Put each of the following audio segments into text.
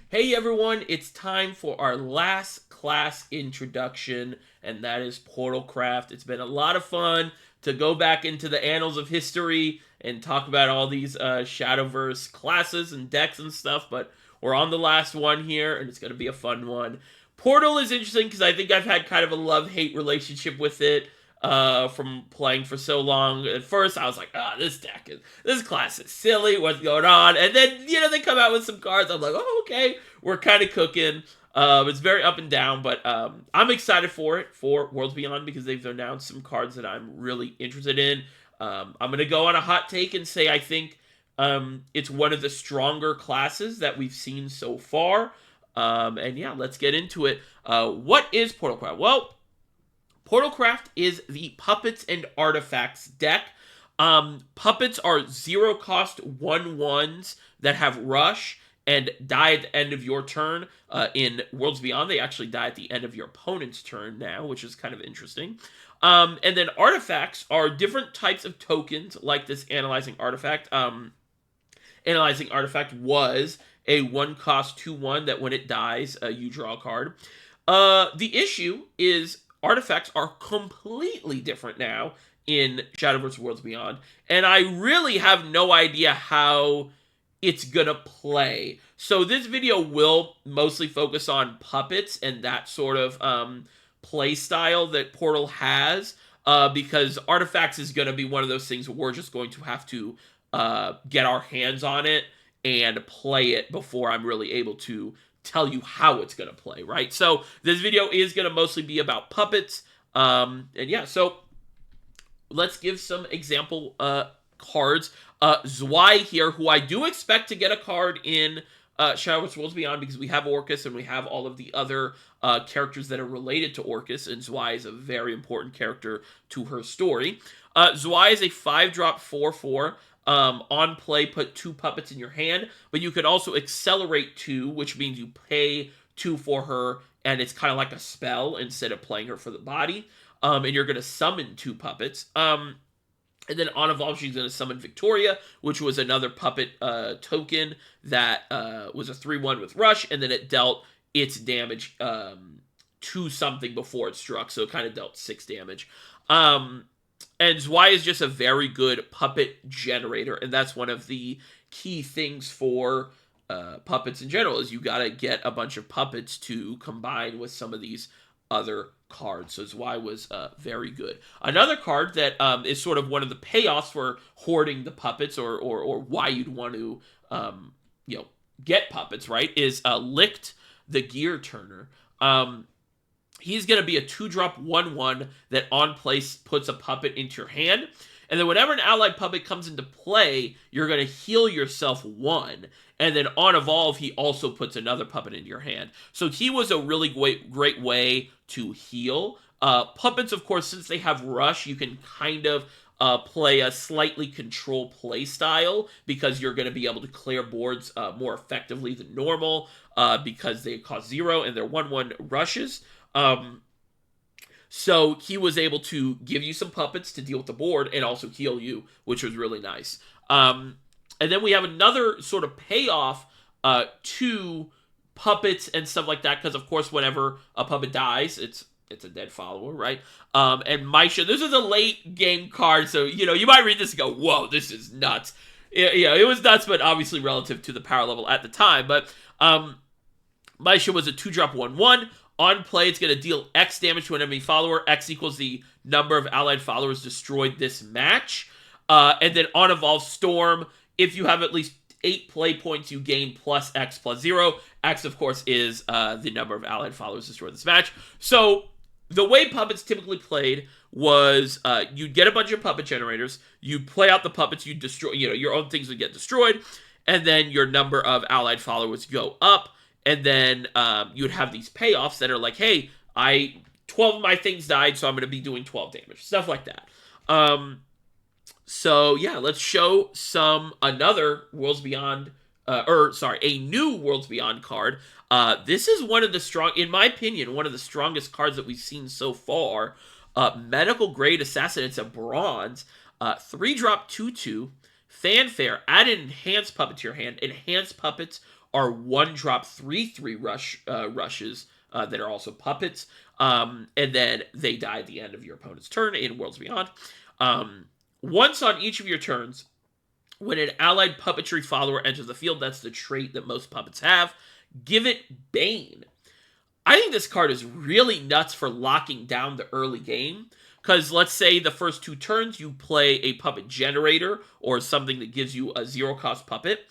Hey everyone, it's time for our last class introduction, and that is PortalCraft. It's been a lot of fun to go back into the annals of history and talk about all these Shadowverse classes and decks and stuff, but we're on the last one here, and it's going to be a fun one. Portal is interesting because I think I've had kind of a love-hate relationship with it from playing for so long. At first, I was like, this class is silly. What's going on? And then, they come out with some cards. I'm like, oh, okay, we're kind of cooking. It's very up and down, but I'm excited for Worlds Beyond because they've announced some cards that I'm really interested in. I'm going to go on a hot take and say I think it's one of the stronger classes that we've seen so far. And yeah, let's get into it. What is PortalCraft? Well, PortalCraft is the Puppets and Artifacts deck. Puppets are 0-cost 1/1s that have Rush and die at the end of your turn. In Worlds Beyond, they actually die at the end of your opponent's turn now, which is kind of interesting. And then artifacts are different types of tokens, like this Analyzing Artifact. Analyzing Artifact was a 1-cost 2/1 that when it dies, you draw a card. The issue is artifacts are completely different now in Shadowverse Worlds Beyond, and I really have no idea how it's gonna play. So this video will mostly focus on puppets and that sort of play style that Portal has, because artifacts is gonna be one of those things where we're just going to have to get our hands on it and play it before I'm really able to tell you how it's going to play, right? So this video is going to mostly be about puppets. And yeah, so let's give some example cards. Zwai here, who I do expect to get a card in Shadowverse Worlds Beyond because we have Orcus and we have all of the other characters that are related to Orcus, and Zwai is a very important character to her story. Zwai is a 5-drop 4/4. On play, put 2 puppets in your hand, but you can also accelerate 2, which means you pay 2 for her, and it's kind of like a spell instead of playing her for the body. And you're going to summon 2 puppets. And then on evolve, she's going to summon Victoria, which was another puppet token that was a 3/1 with Rush, and then it dealt its damage to something before it struck, so it kind of dealt 6 damage. And Zwai is just a very good puppet generator, and that's one of the key things for puppets in general, is you gotta get a bunch of puppets to combine with some of these other cards. So Zwai was very good. Another card that is sort of one of the payoffs for hoarding the puppets, or why you'd want to get puppets, right, is Licked the Gear Turner. He's going to be a 2-drop 1/1 that on place puts a puppet into your hand. And then whenever an allied puppet comes into play, you're going to heal yourself 1. And then on evolve, he also puts another puppet into your hand. So he was a really great way to heal. Puppets, of course, since they have Rush, you can kind of play a slightly control play style because you're going to be able to clear boards more effectively than normal because they cost 0 and they're 1/1 rushes. So he was able to give you some puppets to deal with the board and also heal you, which was really nice. And then we have another sort of payoff to puppets and stuff like that, because of course whenever a puppet dies, it's a dead follower, right? And Misha, this is a late game card, so you might read this and go, whoa, this is nuts. It was nuts, but obviously relative to the power level at the time. But Misha was a 2-drop 1/1. On play, it's going to deal X damage to an enemy follower. X equals the number of allied followers destroyed this match. And then on evolve Storm, if you have at least 8 play points, you gain plus X plus 0. X, of course, is the number of allied followers destroyed this match. So the way puppets typically played was you'd get a bunch of puppet generators, you play out the puppets, you destroy, your own things would get destroyed, and then your number of allied followers go up. And then you'd have these payoffs that are like, hey, 12 of my things died, so I'm going to be doing 12 damage. Stuff like that. So yeah, let's show another Worlds Beyond, a new Worlds Beyond card. This is one of the in my opinion, one of the strongest cards that we've seen so far. Medical Grade Assassin, it's a bronze. 3-drop 2/2. Fanfare, add an enhanced puppet to your hand. Enhanced puppets are 1-drop 3/3 rushes that are also puppets. And then they die at the end of your opponent's turn in Worlds Beyond. Once on each of your turns, when an allied puppetry follower enters the field, that's the trait that most puppets have, give it Bane. I think this card is really nuts for locking down the early game. Because let's say the first 2 turns you play a puppet generator or something that gives you a 0-cost puppet.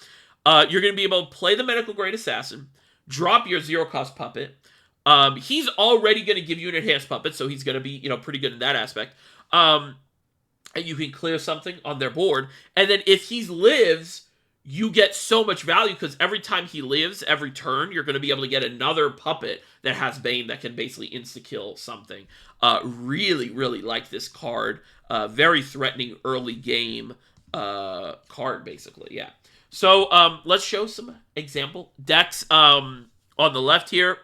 You're going to be able to play the medical grade assassin, drop your 0-cost puppet. He's already going to give you an enhanced puppet, so he's going to be pretty good in that aspect. And you can clear something on their board. And then if he lives, you get so much value because every time he lives, every turn, you're going to be able to get another puppet that has Bane that can basically insta-kill something. Really, really like this card. Very threatening early game card, basically, yeah. So let's show some example decks. On the left here,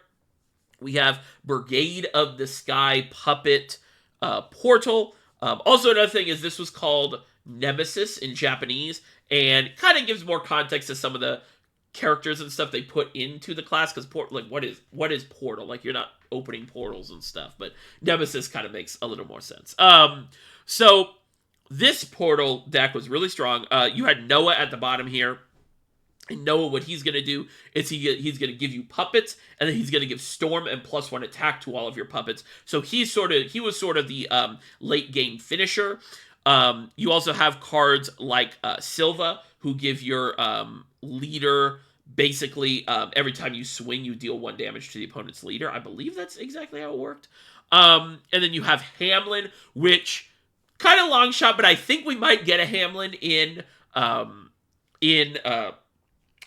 we have Brigade of the Sky Puppet Portal. Also, another thing is this was called Nemesis in Japanese, and kind of gives more context to some of the characters and stuff they put into the class, because like what is Portal? Like, you're not opening portals and stuff, but Nemesis kind of makes a little more sense. So this Portal deck was really strong. You had Noah at the bottom here. And Noah, what he's going to do is he's going to give you puppets, and then he's going to give Storm and +1 attack to all of your puppets. So he was sort of the late game finisher. You also have cards like Silva, who give your leader basically every time you swing, you deal 1 damage to the opponent's leader. I believe that's exactly how it worked. And then you have Hamlin, which kind of long shot, but I think we might get a Hamlin in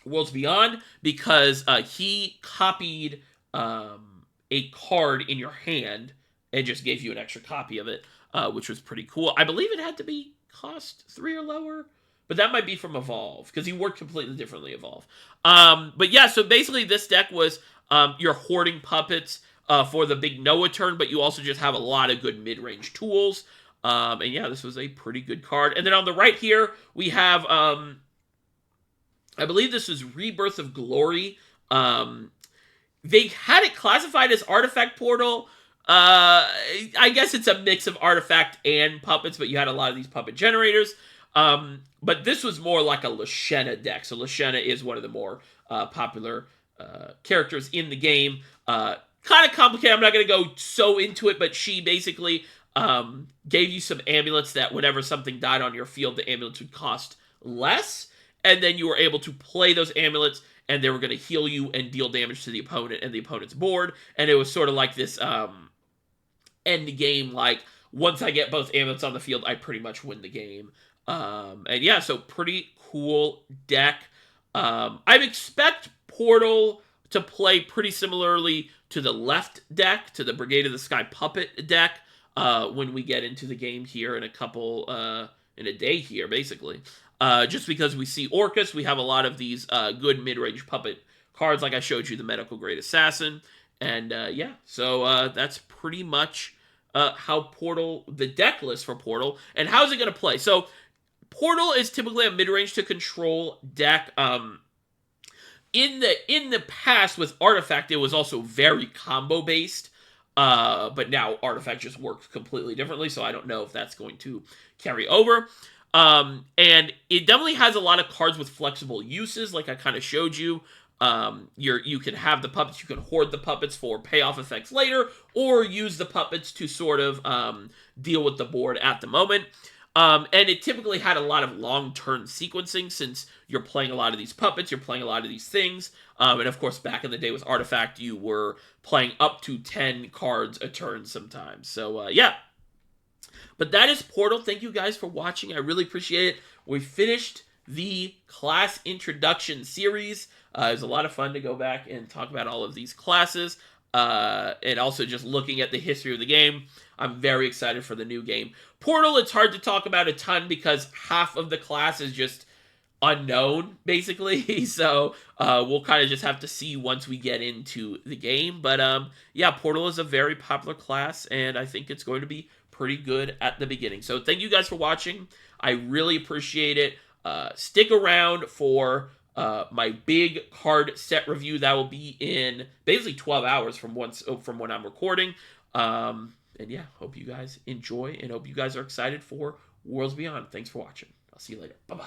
Worlds Beyond, because he copied a card in your hand and just gave you an extra copy of it, which was pretty cool. I believe it had to be cost 3 or lower, but that might be from Evolve, because he worked completely differently Evolve. But yeah, so basically this deck was you're hoarding puppets for the big Noah turn, but you also just have a lot of good mid-range tools. And yeah, this was a pretty good card. And then on the right here, we have I believe this is Rebirth of Glory. They had it classified as Artifact Portal. I guess it's a mix of Artifact and puppets, but you had a lot of these puppet generators. But this was more like a Lashena deck. So Lashena is one of the more popular characters in the game. Kind of complicated. I'm not going to go so into it, but she basically gave you some amulets that whenever something died on your field, the amulets would cost less. And then you were able to play those amulets, and they were going to heal you and deal damage to the opponent and the opponent's board. And it was sort of like this end game, like, once I get both amulets on the field, I pretty much win the game. And yeah, so pretty cool deck. I expect Portal to play pretty similarly to the left deck, to the Brigade of the Sky Puppet deck, when we get into the game here in a day here, basically. Just because we see Orcus, we have a lot of these good mid-range puppet cards, like I showed you, the Medical Grade Assassin. And yeah, so that's pretty much how Portal, the deck list for Portal, and how's it going to play. So Portal is typically a mid-range to control deck. In the past with Artifact, it was also very combo-based. But now Artifact just works completely differently, so I don't know if that's going to carry over. And it definitely has a lot of cards with flexible uses, like I kind of showed you. You can have the puppets, you can hoard the puppets for payoff effects later, or use the puppets to sort of deal with the board at the moment. And it typically had a lot of long-turn sequencing, since you're playing a lot of these puppets, you're playing a lot of these things. And of course, back in the day with Artifact, you were playing up to 10 cards a turn sometimes. So yeah. But that is Portal. Thank you guys for watching. I really appreciate it. We finished the class introduction series. It was a lot of fun to go back and talk about all of these classes. And also just looking at the history of the game. I'm very excited for the new game. Portal, it's hard to talk about a ton because half of the class is just unknown, basically. So we'll kind of just have to see once we get into the game. But yeah, Portal is a very popular class, and I think it's going to be pretty good at the beginning. So thank you guys for watching. I really appreciate it. Stick around for my big card set review that will be in basically 12 hours from when I'm recording. And yeah, hope you guys enjoy and hope you guys are excited for Worlds Beyond. Thanks for watching. I'll see you later. Bye bye.